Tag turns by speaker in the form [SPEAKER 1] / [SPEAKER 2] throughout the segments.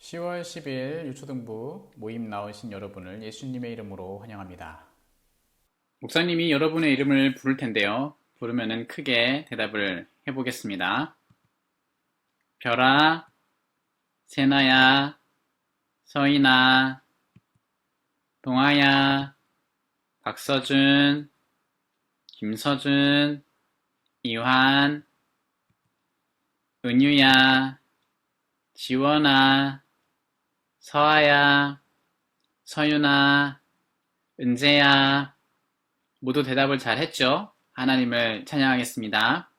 [SPEAKER 1] 10월 10일 유초등부 모임 나오신 여러분을 예수님의 이름으로 환영합니다. 목사님이 여러분의 이름을 부를 텐데요. 부르면은 크게 대답을 해보겠습니다. 별아, 세나야, 서인아, 동아야, 박서준, 김서준, 이환, 은유야, 지원아, 서아야, 서윤아, 은재야, 모두 대답을 잘 했죠? 하나님을 찬양하겠습니다.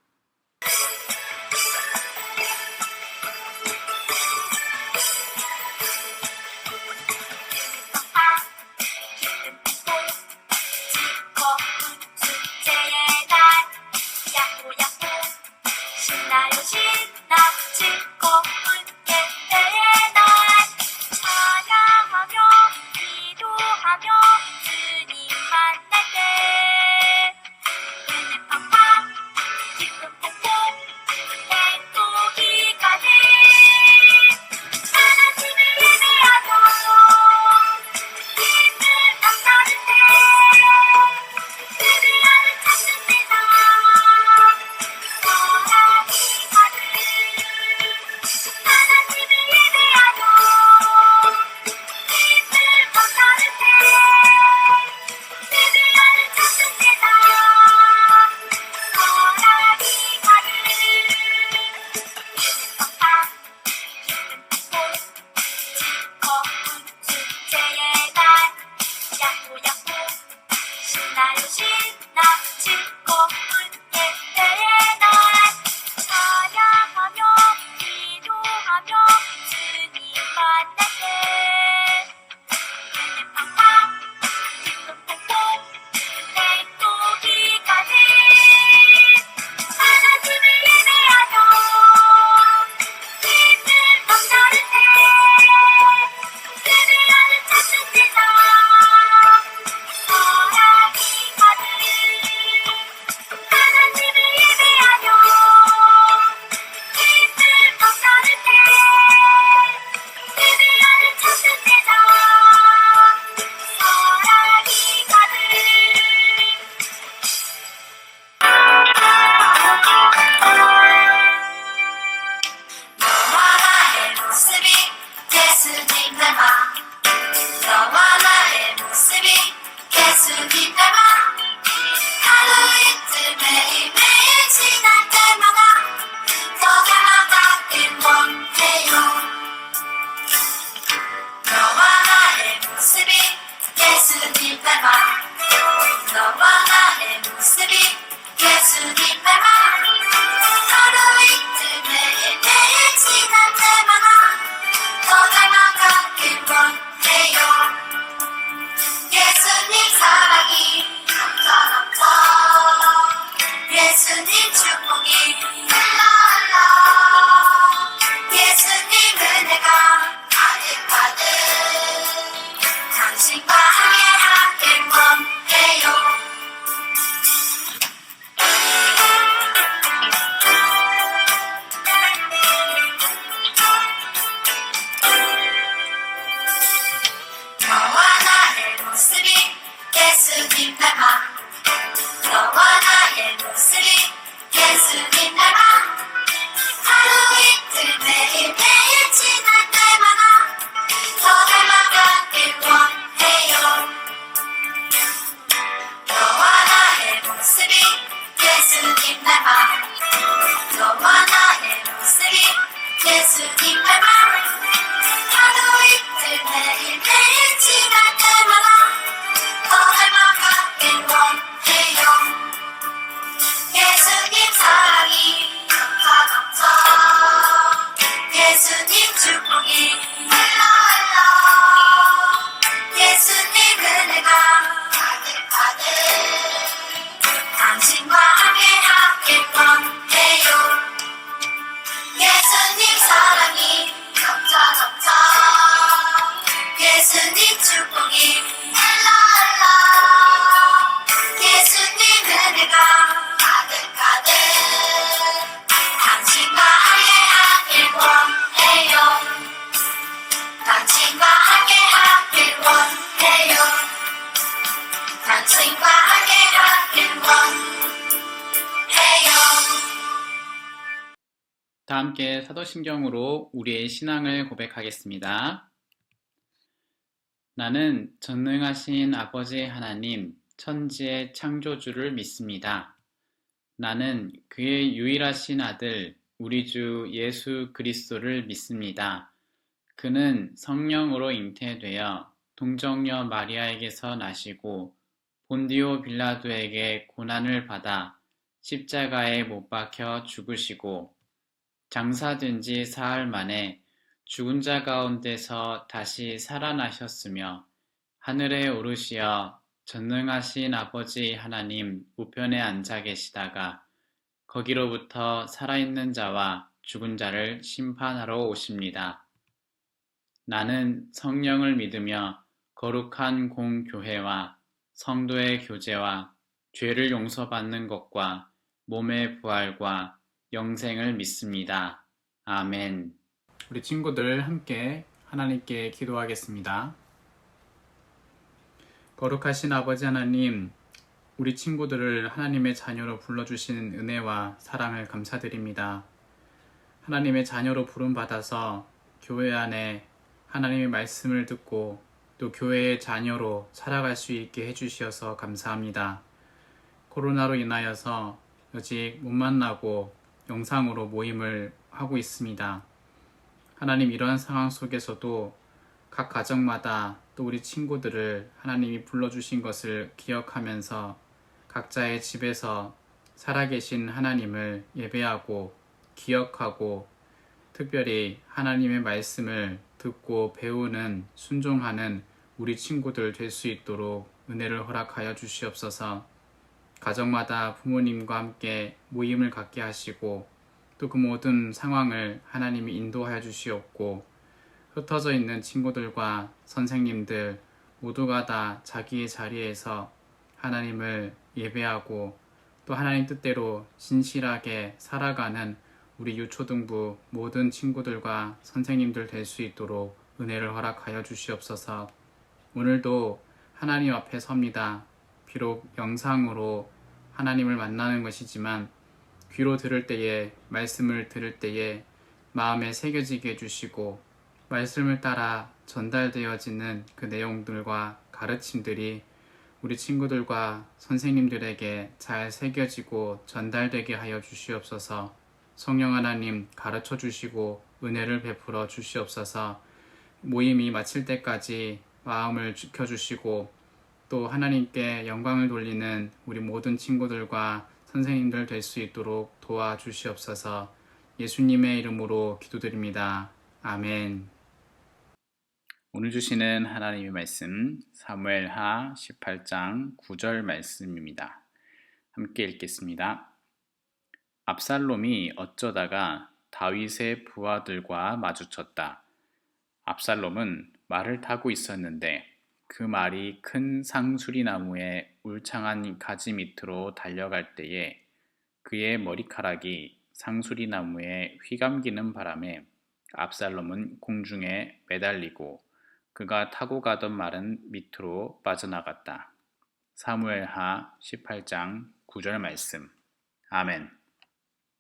[SPEAKER 1] 함께 사도신경으로 우리의 신앙을 고백하겠습니다. 나는 전능하신 아버지 하나님, 천지의 창조주를 믿습니다. 나는 그의 유일하신 아들, 우리 주 예수 그리스도를 믿습니다. 그는 성령으로 잉태되어 동정녀 마리아에게서 나시고 본디오 빌라도에게 고난을 받아 십자가에 못 박혀 죽으시고 장사된 지 사흘 만에 죽은 자 가운데서 다시 살아나셨으며 하늘에 오르시어 전능하신 아버지 하나님 우편에 앉아 계시다가 거기로부터 살아있는 자와 죽은 자를 심판하러 오십니다. 나는 성령을 믿으며 거룩한 공교회와 성도의 교제와 죄를 용서받는 것과 몸의 부활과 영생을 믿습니다. 아멘. 우리 친구들 함께 하나님께 기도하겠습니다. 거룩하신 아버지 하나님, 우리 친구들을 하나님의 자녀로 불러주시는 은혜와 사랑을 감사드립니다. 하나님의 자녀로 부름받아서 교회 안에 하나님의 말씀을 듣고 또 교회의 자녀로 살아갈 수 있게 해주셔서 감사합니다. 코로나로 인하여서 아직 못 만나고 영상으로 모임을 하고 있습니다. 하나님, 이러한 상황 속에서도 각 가정마다 또 우리 친구들을 하나님이 불러주신 것을 기억하면서 각자의 집에서 살아계신 하나님을 예배하고 기억하고 특별히 하나님의 말씀을 듣고 배우는 순종하는 우리 친구들 될 수 있도록 은혜를 허락하여 주시옵소서. 가정마다 부모님과 함께 모임을 갖게 하시고 또 그 모든 상황을 하나님이 인도하여 주시옵고 흩어져 있는 친구들과 선생님들 모두가 다 자기의 자리에서 하나님을 예배하고 또 하나님 뜻대로 신실하게 살아가는 우리 유초등부 모든 친구들과 선생님들 될 수 있도록 은혜를 허락하여 주시옵소서. 오늘도 하나님 앞에 섭니다. 비록 영상으로 하나님을 만나는 것이지만 귀로 들을 때에, 말씀을 들을 때에 마음에 새겨지게 해주시고 말씀을 따라 전달되어지는 그 내용들과 가르침들이 우리 친구들과 선생님들에게 잘 새겨지고 전달되게 하여 주시옵소서. 성령 하나님 가르쳐 주시고 은혜를 베풀어 주시옵소서. 모임이 마칠 때까지 마음을 지켜주시고 또 하나님께 영광을 돌리는 우리 모든 친구들과 선생님들 될 수 있도록 도와주시옵소서. 예수님의 이름으로 기도드립니다. 아멘. 오늘 주시는 하나님의 말씀 사무엘하 18장 9절 말씀입니다. 함께 읽겠습니다. 압살롬이 어쩌다가 다윗의 부하들과 마주쳤다. 압살롬은 말을 타고 있었는데 그 말이 큰 상수리나무의 울창한 가지 밑으로 달려갈 때에 그의 머리카락이 상수리나무에 휘감기는 바람에 압살롬은 공중에 매달리고 그가 타고 가던 말은 밑으로 빠져나갔다. 사무엘하 18장 9절 말씀. 아멘.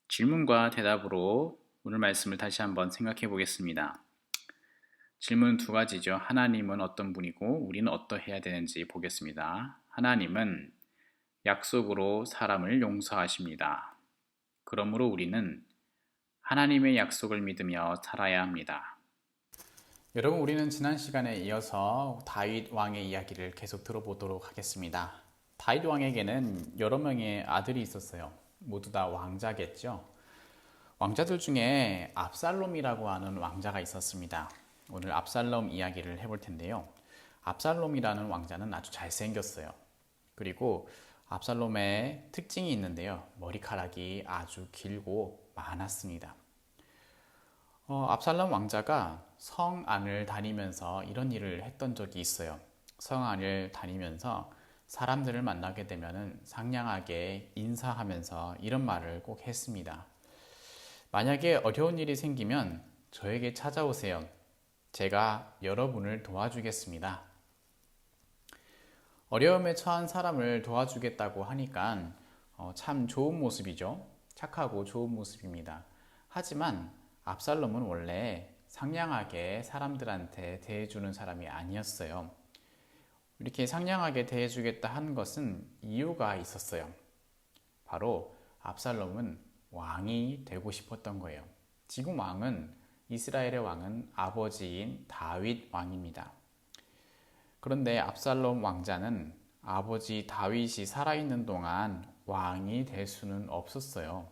[SPEAKER 1] 질문과 대답으로 오늘 말씀을 다시 한번 생각해 보겠습니다. 질문 두 가지죠. 하나님은 어떤 분이고 우리는 어떠해야 되는지 보겠습니다. 하나님은 약속으로 사람을 용서하십니다. 그러므로 우리는 하나님의 약속을 믿으며 살아야 합니다. 여러분, 우리는 지난 시간에 이어서 다윗 왕의 이야기를 계속 들어보도록 하겠습니다. 다윗 왕에게는 여러 명의 아들이 있었어요. 모두 다 왕자겠죠. 왕자들 중에 압살롬이라고 하는 왕자가 있었습니다. 오늘 압살롬 이야기를 해볼 텐데요. 압살롬이라는 왕자는 아주 잘생겼어요. 그리고 압살롬의 특징이 있는데요. 머리카락이 아주 길고 많았습니다. 압살롬 왕자가 성 안을 다니면서 이런 일을 했던 적이 있어요. 성 안을 다니면서 사람들을 만나게 되면 상냥하게 인사하면서 이런 말을 꼭 했습니다. 만약에 어려운 일이 생기면 저에게 찾아오세요. 제가 여러분을 도와주겠습니다. 어려움에 처한 사람을 도와주겠다고 하니까 참 좋은 모습이죠. 착하고 좋은 모습입니다. 하지만 압살롬은 원래 상냥하게 사람들한테 대해주는 사람이 아니었어요. 이렇게 상냥하게 대해주겠다 한 것은 이유가 있었어요. 바로 압살롬은 왕이 되고 싶었던 거예요. 지금 왕은 이스라엘의 왕은 아버지인 다윗 왕입니다. 그런데 압살롬 왕자는 아버지 다윗이 살아있는 동안 왕이 될 수는 없었어요.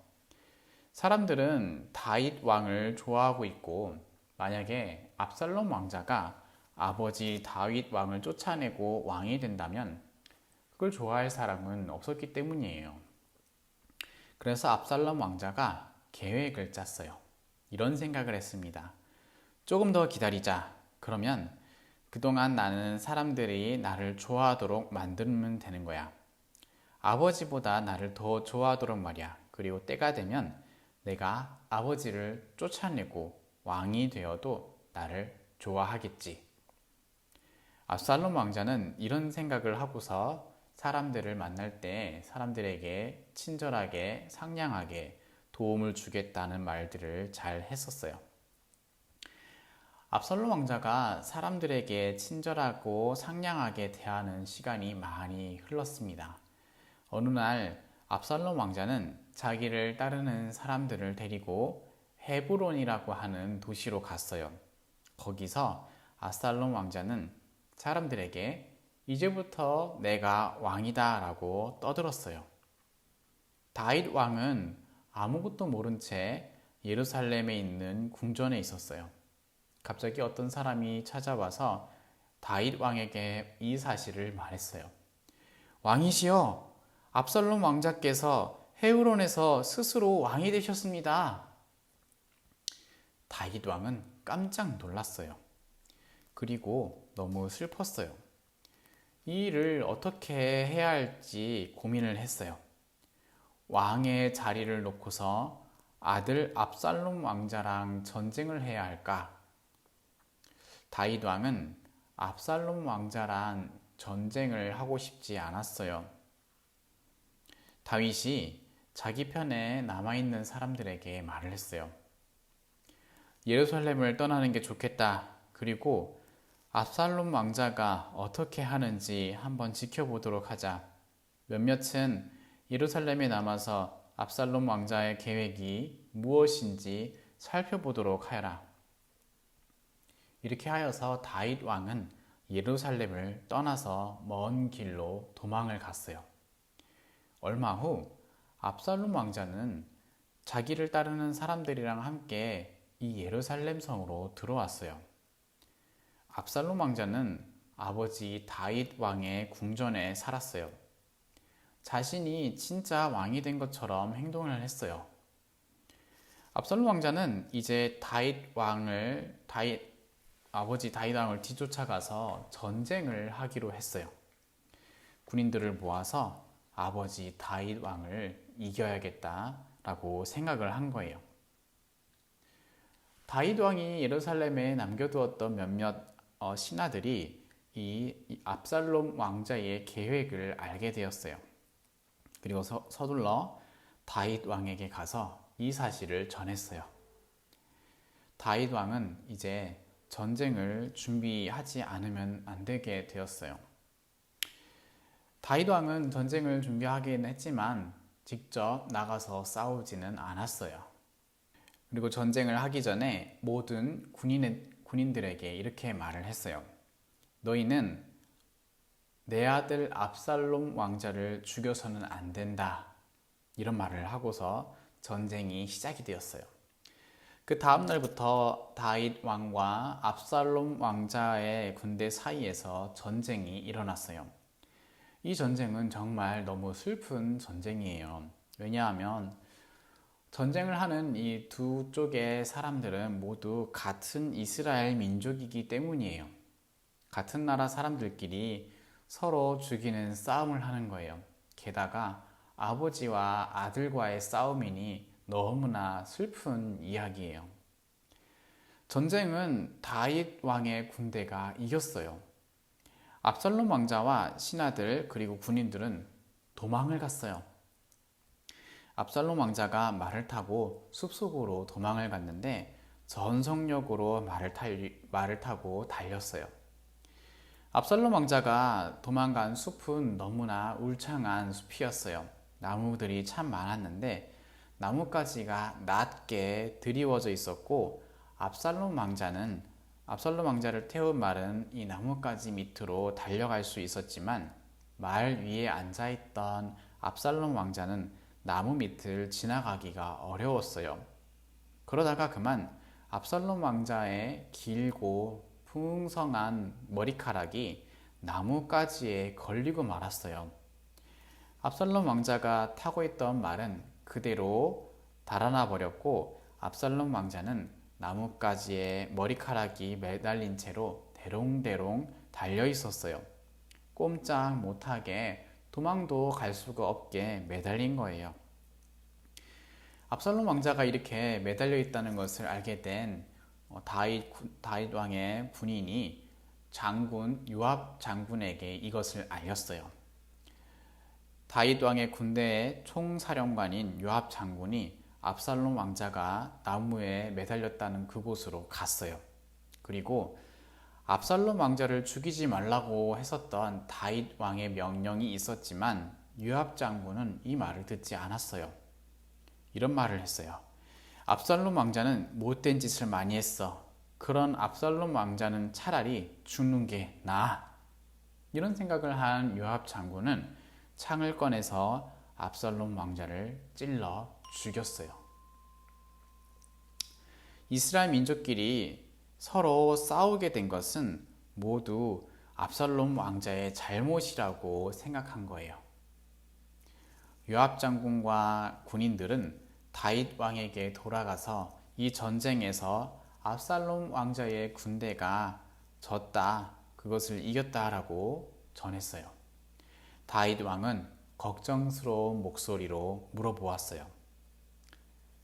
[SPEAKER 1] 사람들은 다윗 왕을 좋아하고 있고 만약에 압살롬 왕자가 아버지 다윗 왕을 쫓아내고 왕이 된다면 그걸 좋아할 사람은 없었기 때문이에요. 그래서 압살롬 왕자가 계획을 짰어요. 이런 생각을 했습니다. 조금 더 기다리자. 그러면 그동안 나는 사람들이 나를 좋아하도록 만들면 되는 거야. 아버지보다 나를 더 좋아하도록 말이야. 그리고 때가 되면 내가 아버지를 쫓아내고 왕이 되어도 나를 좋아하겠지. 압살롬 왕자는 이런 생각을 하고서 사람들을 만날 때 사람들에게 친절하게 상냥하게 도움을 주겠다는 말들을 잘 했었어요. 압살롬 왕자가 사람들에게 친절하고 상냥하게 대하는 시간이 많이 흘렀습니다. 어느 날 압살롬 왕자는 자기를 따르는 사람들을 데리고 헤브론이라고 하는 도시로 갔어요. 거기서 압살롬 왕자는 사람들에게 이제부터 내가 왕이다 라고 떠들었어요. 다윗 왕은 아무것도 모른 채 예루살렘에 있는 궁전에 있었어요. 갑자기 어떤 사람이 찾아와서 다윗 왕에게 이 사실을 말했어요. 왕이시여, 압살롬 왕자께서 헤브론에서 스스로 왕이 되셨습니다. 다윗 왕은 깜짝 놀랐어요. 그리고 너무 슬펐어요. 이 일을 어떻게 해야 할지 고민을 했어요. 왕의 자리를 놓고서 아들 압살롬 왕자랑 전쟁을 해야 할까? 다윗 왕은 압살롬 왕자랑 전쟁을 하고 싶지 않았어요. 다윗이 자기 편에 남아있는 사람들에게 말을 했어요. 예루살렘을 떠나는 게 좋겠다. 그리고 압살롬 왕자가 어떻게 하는지 한번 지켜보도록 하자. 몇몇은 예루살렘에 남아서 압살롬 왕자의 계획이 무엇인지 살펴보도록 하여라. 이렇게 하여서 다윗 왕은 예루살렘을 떠나서 먼 길로 도망을 갔어요. 얼마 후 압살롬 왕자는 자기를 따르는 사람들이랑 함께 이 예루살렘 성으로 들어왔어요. 압살롬 왕자는 아버지 다윗 왕의 궁전에 살았어요. 자신이 진짜 왕이 된 것처럼 행동을 했어요. 압살롬 왕자는 이제 아버지 다윗 왕을 뒤쫓아가서 전쟁을 하기로 했어요. 군인들을 모아서 아버지 다윗 왕을 이겨야겠다라고 생각을 한 거예요. 다윗 왕이 예루살렘에 남겨두었던 몇몇 신하들이 이 압살롬 왕자의 계획을 알게 되었어요. 그리고 서둘러 다윗 왕에게 가서 이 사실을 전했어요. 다윗 왕은 이제 전쟁을 준비하지 않으면 안 되게 되었어요. 다윗 왕은 전쟁을 준비하긴 했지만 직접 나가서 싸우지는 않았어요. 그리고 전쟁을 하기 전에 모든 군인들에게 이렇게 말을 했어요. 너희는 내 아들 압살롬 왕자를 죽여서는 안 된다. 이런 말을 하고서 전쟁이 시작이 되었어요. 그 다음 날부터 다윗 왕과 압살롬 왕자의 군대 사이에서 전쟁이 일어났어요. 이 전쟁은 정말 너무 슬픈 전쟁이에요. 왜냐하면 전쟁을 하는 이 두 쪽의 사람들은 모두 같은 이스라엘 민족이기 때문이에요. 같은 나라 사람들끼리 서로 죽이는 싸움을 하는 거예요. 게다가 아버지와 아들과의 싸움이니 너무나 슬픈 이야기예요. 전쟁은 다윗 왕의 군대가 이겼어요. 압살롬 왕자와 신하들 그리고 군인들은 도망을 갔어요. 압살롬 왕자가 말을 타고 숲속으로 도망을 갔는데 전속력으로 말을 타고 달렸어요. 압살롬 왕자가 도망간 숲은 너무나 울창한 숲이었어요. 나무들이 참 많았는데 나뭇가지가 낮게 드리워져 있었고 압살롬 왕자를 태운 말은 이 나뭇가지 밑으로 달려갈 수 있었지만 말 위에 앉아있던 압살롬 왕자는 나무 밑을 지나가기가 어려웠어요. 그러다가 그만 압살롬 왕자의 길고 풍성한 머리카락이 나뭇가지에 걸리고 말았어요. 압살롬 왕자가 타고 있던 말은 그대로 달아나 버렸고 압살롬 왕자는 나뭇가지에 머리카락이 매달린 채로 대롱대롱 달려 있었어요. 꼼짝 못하게 도망도 갈 수가 없게 매달린 거예요. 압살롬 왕자가 이렇게 매달려 있다는 것을 알게 된 다윗 왕의 군인이 요압 장군에게 이것을 알렸어요. 다윗 왕의 군대의 총사령관인 요압 장군이 압살롬 왕자가 나무에 매달렸다는 그곳으로 갔어요. 그리고 압살롬 왕자를 죽이지 말라고 했었던 다윗 왕의 명령이 있었지만 요압 장군은 이 말을 듣지 않았어요. 이런 말을 했어요. 압살롬 왕자는 못된 짓을 많이 했어. 그런 압살롬 왕자는 차라리 죽는 게 나아. 이런 생각을 한 요압 장군은 창을 꺼내서 압살롬 왕자를 찔러 죽였어요. 이스라엘 민족끼리 서로 싸우게 된 것은 모두 압살롬 왕자의 잘못이라고 생각한 거예요. 요압 장군과 군인들은 다윗 왕에게 돌아가서 이 전쟁에서 압살롬 왕자의 군대가 졌다, 그것을 이겼다라고 전했어요. 다윗 왕은 걱정스러운 목소리로 물어보았어요.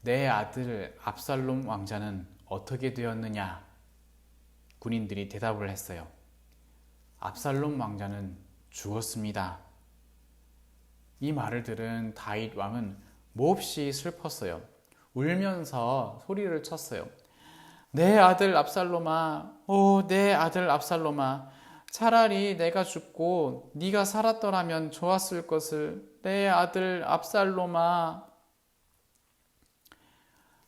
[SPEAKER 1] 내 아들 압살롬 왕자는 어떻게 되었느냐? 군인들이 대답을 했어요. 압살롬 왕자는 죽었습니다. 이 말을 들은 다윗 왕은 몹시 슬펐어요. 울면서 소리를 쳤어요. 내 아들 압살롬아, 내 아들 압살롬아, 차라리 내가 죽고 네가 살았더라면 좋았을 것을. 내 아들 압살롬아.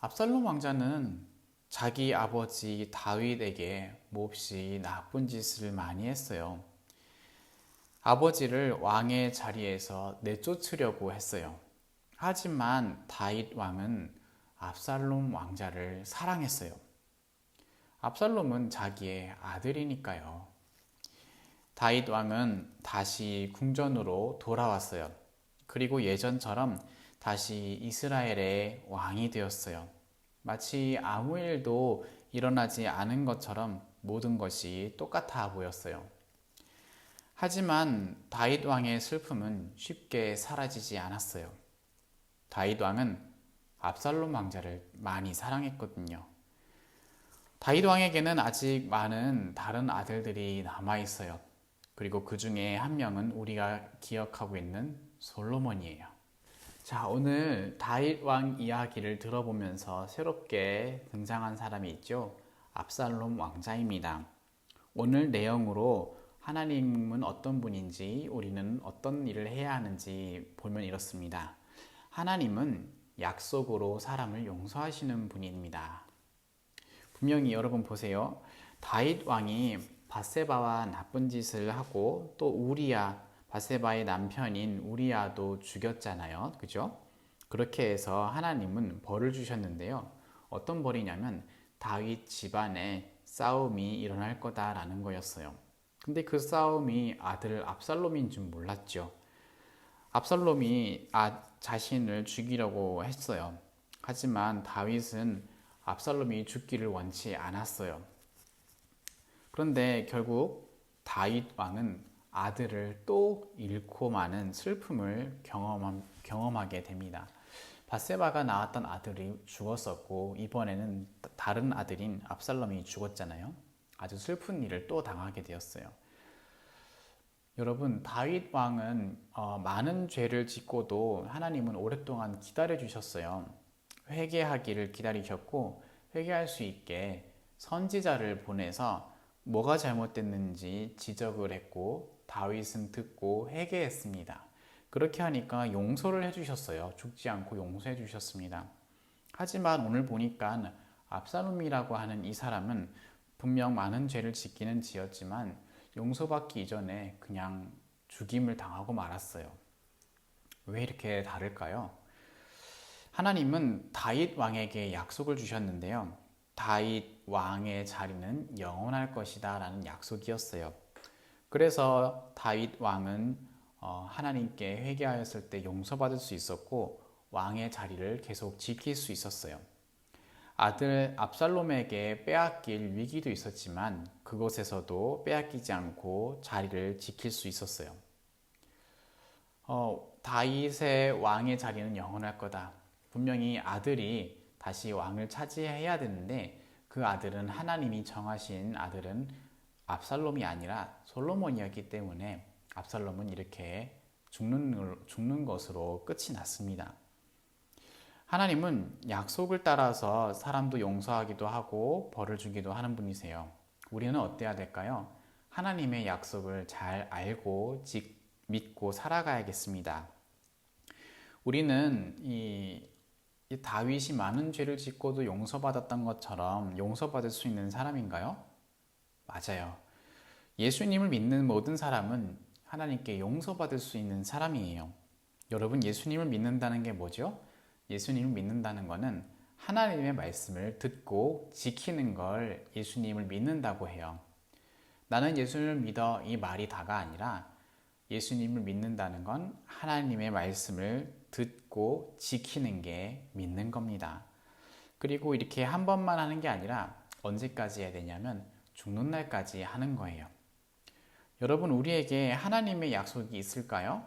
[SPEAKER 1] 압살롬 왕자는 자기 아버지 다윗에게 몹시 나쁜 짓을 많이 했어요. 아버지를 왕의 자리에서 내쫓으려고 했어요. 하지만 다윗 왕은 압살롬 왕자를 사랑했어요. 압살롬은 자기의 아들이니까요. 다윗 왕은 다시 궁전으로 돌아왔어요. 그리고 예전처럼 다시 이스라엘의 왕이 되었어요. 마치 아무 일도 일어나지 않은 것처럼 모든 것이 똑같아 보였어요. 하지만 다윗 왕의 슬픔은 쉽게 사라지지 않았어요. 다윗 왕은 압살롬 왕자를 많이 사랑했거든요. 다윗 왕에게는 아직 많은 다른 아들들이 남아 있어요. 그리고 그 중에 한 명은 우리가 기억하고 있는 솔로몬이에요. 자, 오늘 다윗 왕 이야기를 들어보면서 새롭게 등장한 사람이 있죠. 압살롬 왕자입니다. 오늘 내용으로 하나님은 어떤 분인지, 우리는 어떤 일을 해야 하는지 보면 이렇습니다. 하나님은 약속으로 사람을 용서하시는 분입니다. 분명히 여러분 보세요. 다윗 왕이 밧세바와 나쁜 짓을 하고 또 밧세바의 남편인 우리야도 죽였잖아요. 그죠? 그렇게 해서 하나님은 벌을 주셨는데요. 어떤 벌이냐면 다윗 집안에 싸움이 일어날 거다라는 거였어요. 근데 그 싸움이 아들 압살롬인 줄 몰랐죠. 압살롬이 자신을 죽이려고 했어요. 하지만 다윗은 압살롬이 죽기를 원치 않았어요. 그런데 결국 다윗 왕은 아들을 또 잃고 마는 슬픔을 경험하게 됩니다. 밧세바가 낳았던 아들이 죽었었고 이번에는 다른 아들인 압살롬이 죽었잖아요. 아주 슬픈 일을 또 당하게 되었어요. 여러분, 다윗 왕은 많은 죄를 짓고도 하나님은 오랫동안 기다려 주셨어요. 회개하기를 기다리셨고 회개할 수 있게 선지자를 보내서 뭐가 잘못됐는지 지적을 했고 다윗은 듣고 회개했습니다. 그렇게 하니까 용서를 해주셨어요. 죽지 않고 용서해 주셨습니다. 하지만 오늘 보니까 압살롬이라고 하는 이 사람은 분명 많은 죄를 짓기는 지었지만 용서받기 이전에 그냥 죽임을 당하고 말았어요. 왜 이렇게 다를까요? 하나님은 다윗 왕에게 약속을 주셨는데요. 다윗 왕의 자리는 영원할 것이다 라는 약속이었어요. 그래서 다윗 왕은 하나님께 회개하였을 때 용서받을 수 있었고 왕의 자리를 계속 지킬 수 있었어요. 아들 압살롬에게 빼앗길 위기도 있었지만 그곳에서도 빼앗기지 않고 자리를 지킬 수 있었어요. 다윗의 왕의 자리는 영원할 거다. 분명히 아들이 다시 왕을 차지해야 되는데 그 아들은 하나님이 정하신 아들은 압살롬이 아니라 솔로몬이었기 때문에 압살롬은 이렇게 죽는 것으로 끝이 났습니다. 하나님은 약속을 따라서 사람도 용서하기도 하고 벌을 주기도 하는 분이세요. 우리는 어때야 될까요? 하나님의 약속을 잘 알고 믿고 살아가야겠습니다. 우리는 이 다윗이 많은 죄를 짓고도 용서받았던 것처럼 용서받을 수 있는 사람인가요? 맞아요. 예수님을 믿는 모든 사람은 하나님께 용서받을 수 있는 사람이에요. 여러분, 예수님을 믿는다는 게 뭐죠? 예수님을 믿는다는 것은 하나님의 말씀을 듣고 지키는 걸 예수님을 믿는다고 해요. 나는 예수님을 믿어 이 말이 다가 아니라 예수님을 믿는다는 건 하나님의 말씀을 듣고 지키는 게 믿는 겁니다. 그리고 이렇게 한 번만 하는 게 아니라 언제까지 해야 되냐면 죽는 날까지 하는 거예요. 여러분, 우리에게 하나님의 약속이 있을까요?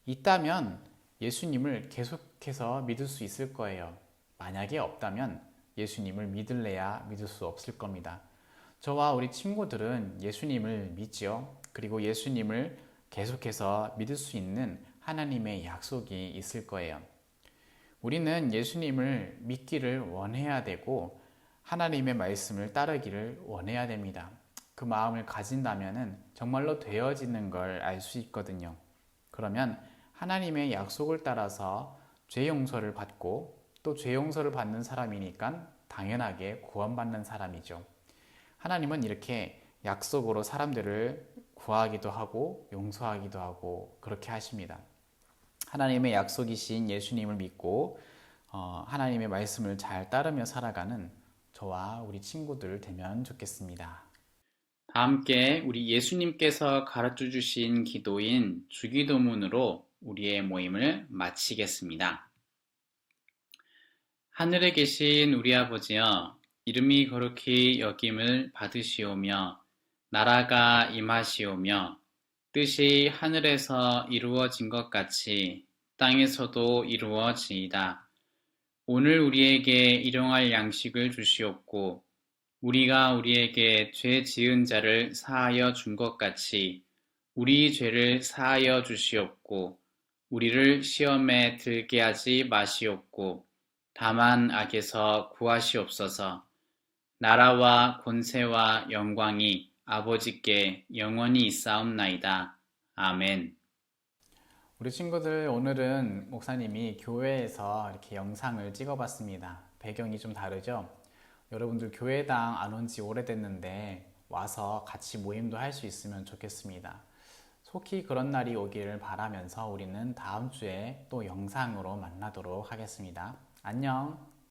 [SPEAKER 1] 있다면 예수님을 계속해서 믿을 수 있을 거예요. 만약에 없다면 예수님을 믿을래야 믿을 수 없을 겁니다. 저와 우리 친구들은 예수님을 믿죠. 그리고 예수님을 계속해서 믿을 수 있는 하나님의 약속이 있을 거예요. 우리는 예수님을 믿기를 원해야 되고 하나님의 말씀을 따르기를 원해야 됩니다. 그 마음을 가진다면 정말로 되어지는 걸 알 수 있거든요. 그러면 하나님의 약속을 따라서 죄 용서를 받고 또 죄 용서를 받는 사람이니까 당연하게 구원받는 사람이죠. 하나님은 이렇게 약속으로 사람들을 구하기도 하고 용서하기도 하고 그렇게 하십니다. 하나님의 약속이신 예수님을 믿고 하나님의 말씀을 잘 따르며 살아가는 저와 우리 친구들 되면 좋겠습니다. 다 함께 우리 예수님께서 가르쳐 주신 기도인 주기도문으로 우리의 모임을 마치겠습니다. 하늘에 계신 우리 아버지여, 이름이 거룩히 여김을 받으시오며 나라가 임하시오며 뜻이 하늘에서 이루어진 것 같이 땅에서도 이루어지이다. 오늘 우리에게 일용할 양식을 주시옵고 우리가 우리에게 죄 지은 자를 사하여 준 것 같이 우리 죄를 사하여 주시옵고 우리를 시험에 들게 하지 마시옵고 다만 악에서 구하시옵소서. 나라와 권세와 영광이 아버지께 영원히 있사옵나이다. 아멘. 우리 친구들, 오늘은 목사님이 교회에서 이렇게 영상을 찍어봤습니다. 배경이 좀 다르죠? 여러분들 교회당 안 온 지 오래됐는데 와서 같이 모임도 할 수 있으면 좋겠습니다. 속히 그런 날이 오기를 바라면서 우리는 다음 주에 또 영상으로 만나도록 하겠습니다. 안녕.